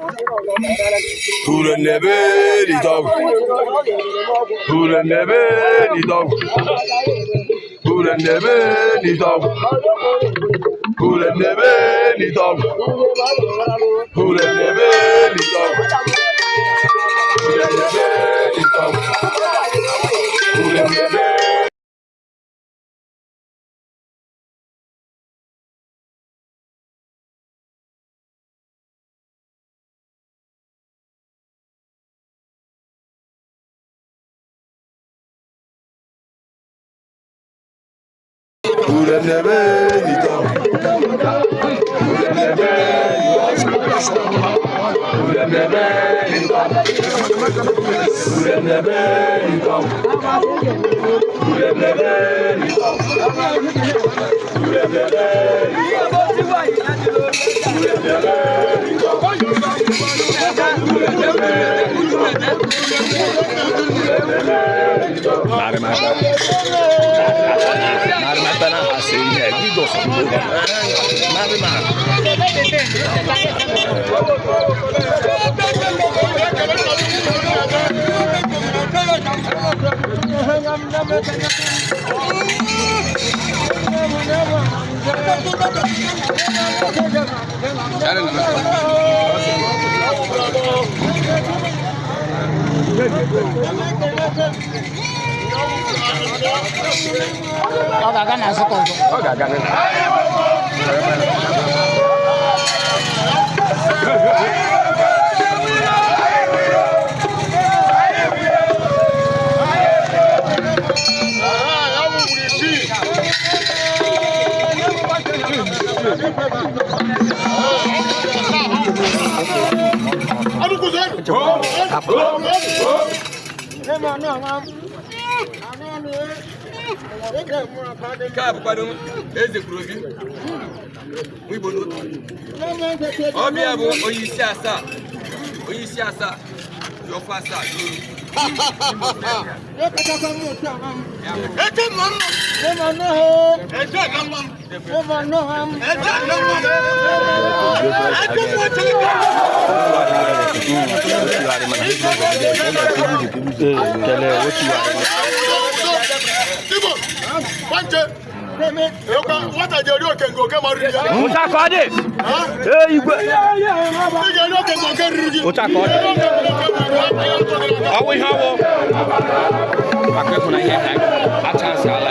Who the never dog? Who the never dog? Who the never dog? Who the never dog? Who the never dog? Who the never dog? Who the never Who the never dog? Who the never Who the never dog? Who the never dog? Who the never dog? Who the what are you doing? Go come out. What's that called? Hey, you go. What's that called? How we have? I can't put I chance all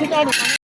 Come